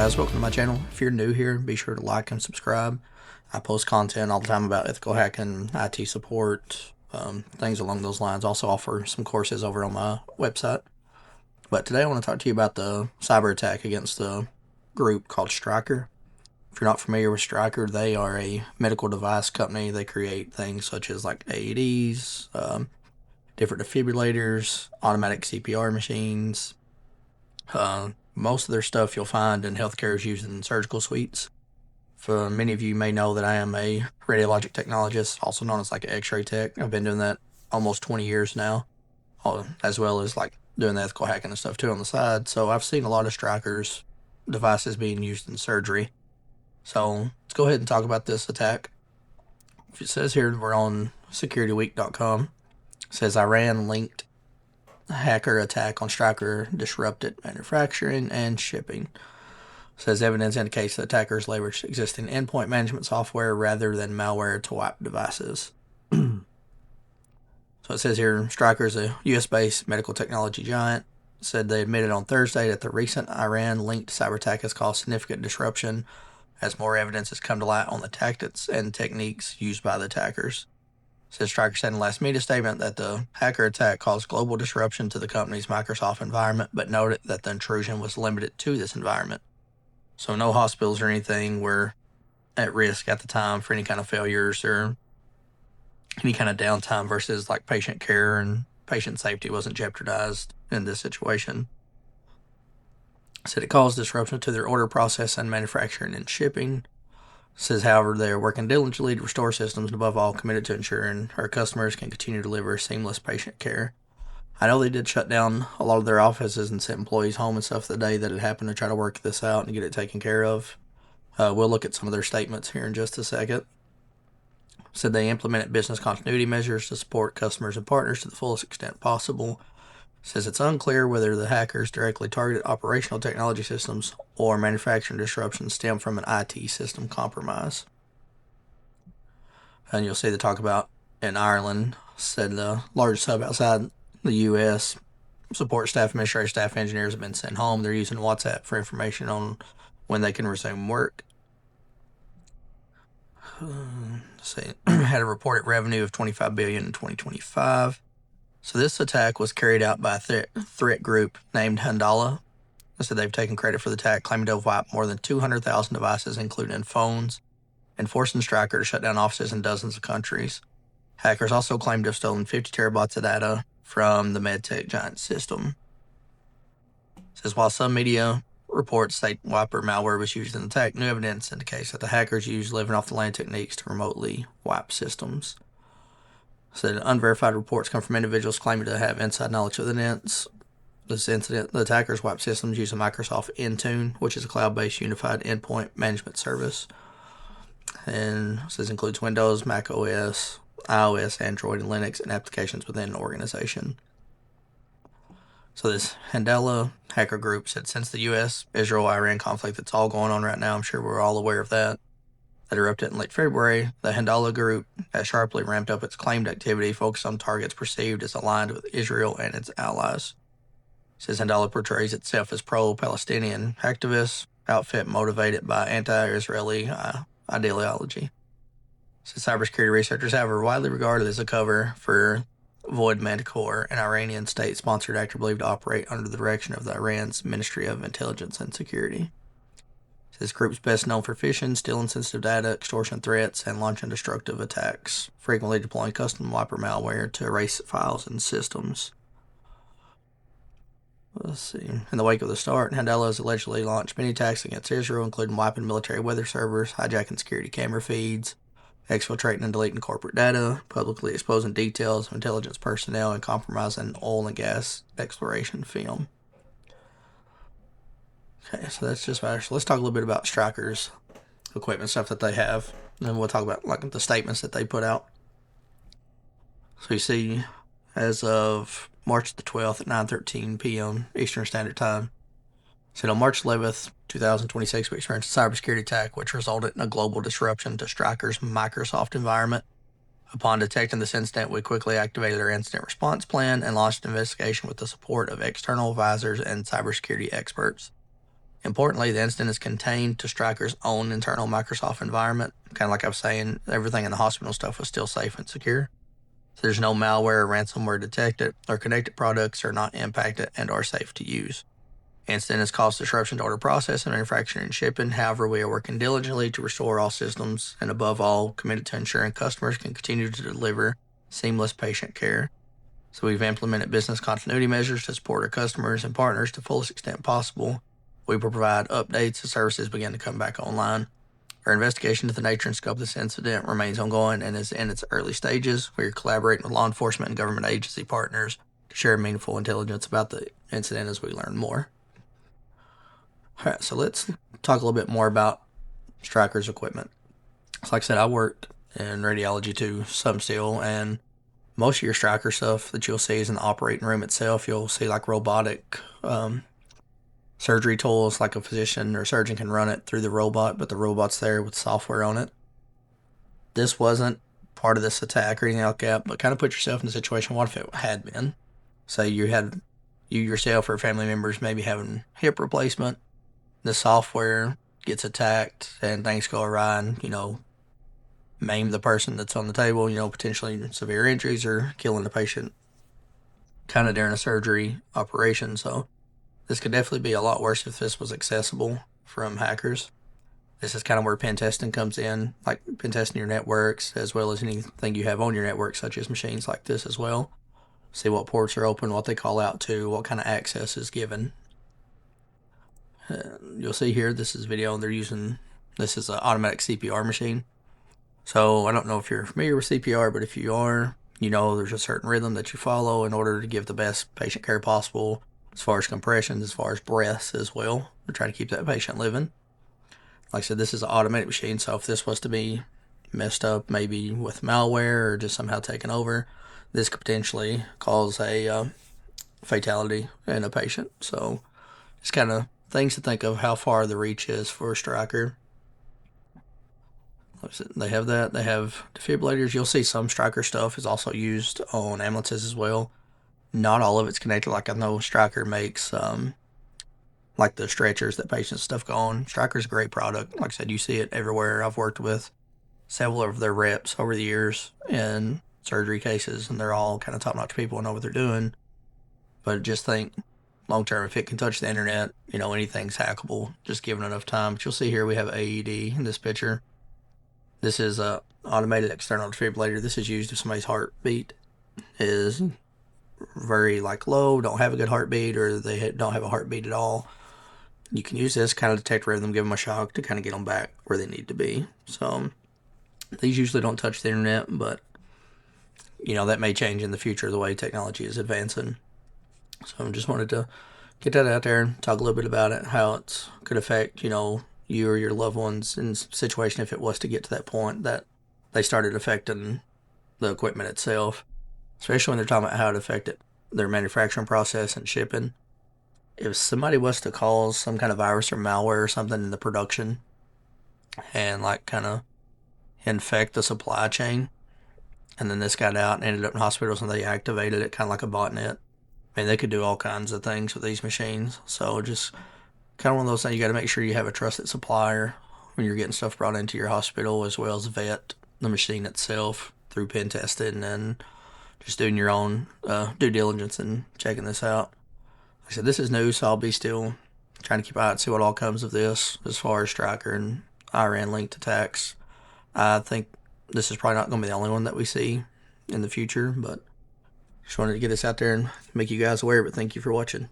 guys, welcome to my channel. If you're new here, be sure to like and subscribe. I post content all the time about ethical hacking, IT support, things along those lines. Also offer some courses over on my website. But today I want to talk to you about the cyber attack against the group called Stryker. If you're not familiar with Stryker, they are a medical device company. They create things such as like AEDs, different defibrillators, automatic CPR machines. Most of their stuff you'll find in healthcare is used in surgical suites. For many of you may know that I am a radiologic technologist, also known as like an X-ray tech. I've been doing that almost 20 years now, as well as like doing the ethical hacking and stuff too on the side. So I've seen a lot of Stryker's devices being used in surgery. So let's go ahead and talk about this attack. It says here we're on securityweek.com. It says Iran linked hacker attack on Stryker disrupted manufacturing and shipping. It says evidence indicates that attackers leveraged existing endpoint management software rather than malware to wipe devices. So it says here Stryker is a US-based medical technology giant. Said they admitted on Thursday that the recent Iran-linked cyber attack has caused significant disruption as more evidence has come to light on the tactics and techniques used by the attackers. Says Stryker said in the last media statement that the hacker attack caused global disruption to the company's Microsoft environment, but noted that the intrusion was limited to this environment. So no hospitals or anything were at risk at the time for any kind of failures or any kind of downtime versus like patient care and patient safety wasn't jeopardized in this situation. Said it caused disruption to their order process and manufacturing and shipping. Says, however, they are working diligently to restore systems and above all committed to ensuring our customers can continue to deliver seamless patient care. I know they did shut down a lot of their offices and sent employees home and stuff the day that it happened to try to work this out and get it taken care of. We'll look at some of their statements here in just a second. Said they implemented business continuity measures to support customers and partners to the fullest extent possible. Says it's unclear whether the hackers directly targeted operational technology systems or manufacturing disruptions stem from an IT system compromise. And you'll see they talk about in Ireland, said the largest hub outside the U.S. support staff, administrative staff, engineers have been sent home. They're using WhatsApp for information on when they can resume work. Say had a reported revenue of $25 billion in 2025. So this attack was carried out by a threat group named Handala. So they've taken credit for the attack, claiming to have wiped more than 200,000 devices, including phones, and forcing Stryker to shut down offices in dozens of countries. Hackers also claimed to have stolen 50 terabytes of data from the medtech giant system. It says while some media reports state wiper malware was used in the attack, new evidence indicates that the hackers used living off the land techniques to remotely wipe systems. Said unverified reports come from individuals claiming to have inside knowledge of this incident. The attackers wiped systems using Microsoft Intune, which is a cloud-based unified endpoint management service. And this includes Windows, Mac OS, iOS, Android, and Linux, and applications within an organization. So this Handala hacker group said since the U.S., Israel-Iran conflict that's all going on right now, I'm sure we're all aware of that erupted in late February, the Handala group has sharply ramped up its claimed activity focused on targets perceived as aligned with Israel and its allies. It says Handala portrays itself as pro-Palestinian activist outfit motivated by anti-Israeli ideology. It says cybersecurity researchers, however, widely regarded as a cover for Void Manticore, an Iranian state-sponsored actor believed to operate under the direction of the Iran's Ministry of Intelligence and Security. This group is best known for phishing, stealing sensitive data, extortion threats, and launching destructive attacks, frequently deploying custom wiper malware to erase files and systems. Let's see. In the wake of the start, Handala has allegedly launched many attacks against Israel, including wiping military weather servers, hijacking security camera feeds, exfiltrating and deleting corporate data, publicly exposing details of intelligence personnel, and compromising oil and gas exploration film. Okay, so that's just about it. So let's talk a little bit about Stryker's equipment, stuff that they have. And then we'll talk about like the statements that they put out. So you see, as of March the 12th at 9:13 p.m. Eastern Standard Time, said on March 11th, 2026, we experienced a cybersecurity attack which resulted in a global disruption to Stryker's Microsoft environment. Upon detecting this incident, we quickly activated our incident response plan and launched an investigation with the support of external advisors and cybersecurity experts. Importantly, the incident is contained to Stryker's own internal Microsoft environment. Kind of like I was saying, everything in the hospital stuff was still safe and secure. So there's no malware or ransomware detected, or connected products are not impacted and are safe to use. Incident has caused disruption to order processing, manufacturing, and shipping. However, we are working diligently to restore all systems and, above all, committed to ensuring customers can continue to deliver seamless patient care. So we've implemented business continuity measures to support our customers and partners to the fullest extent possible. We will provide updates as services begin to come back online. Our investigation into the nature and scope of this incident remains ongoing and is in its early stages. We are collaborating with law enforcement and government agency partners to share meaningful intelligence about the incident as we learn more. All right, so let's talk a little bit more about Stryker's equipment. So like I said, I worked in radiology too, some still, and most of your Stryker stuff that you'll see is in the operating room itself. You'll see like robotic surgery tools, like a physician or surgeon can run it through the robot, but the robot's there with software on it. This wasn't part of this attack or anything like that, but kind of put yourself in a situation. What if it had been? Say you yourself or family members maybe having hip replacement, the software gets attacked and things go awry and, maim the person that's on the table, potentially severe injuries or killing the patient kind of during a surgery operation. So this could definitely be a lot worse if this was accessible from hackers. This is kind of where pen testing comes in, like pen testing your networks as well as anything you have on your network, such as machines like this as well. See what ports are open, what they call out to, what kind of access is given. You'll see here, this is video, this is an automatic CPR machine. So I don't know if you're familiar with CPR, but if you are, there's a certain rhythm that you follow in order to give the best patient care possible, as far as compressions, as far as breaths as well, to try to keep that patient living. Like I said, this is an automatic machine, so if this was to be messed up, maybe with malware or just somehow taken over, this could potentially cause a fatality in a patient. So it's kind of things to think of how far the reach is for Stryker. They have that. They have defibrillators. You'll see some Stryker stuff is also used on ambulances as well. Not all of it's connected. Like I know Stryker makes like the stretchers that patients stuff go on. Stryker's a great product. Like I said, you see it everywhere. I've worked with several of their reps over the years in surgery cases, and they're all kind of top-notch people and know what they're doing. But just think long term, if it can touch the internet, anything's hackable, just given enough time. But you'll see here we have AED in this picture. This is a automated external defibrillator. This is used if somebody's heartbeat is very low, don't have a good heartbeat, or they don't have a heartbeat at all. You can use this kind of detect rhythm, give them a shock to kind of get them back where they need to be. So these usually don't touch the internet, but that may change in the future the way technology is advancing. So I just wanted to get that out there and talk a little bit about it, how it could affect, you or your loved ones in a situation if it was to get to that point that they started affecting the equipment itself, especially when they're talking about how it affected their manufacturing process and shipping. If somebody was to cause some kind of virus or malware or something in the production and kind of infect the supply chain, and then this got out and ended up in hospitals and they activated it kind of like a botnet, they could do all kinds of things with these machines. So just kind of one of those things, you got to make sure you have a trusted supplier when you're getting stuff brought into your hospital, as well as vet the machine itself through pen testing and just doing your own due diligence and checking this out. Like I said, this is new, so I'll be still trying to keep an eye out and see what all comes of this as far as Stryker and Iran linked attacks. I think this is probably not going to be the only one that we see in the future, but just wanted to get this out there and make you guys aware of it. Thank you for watching.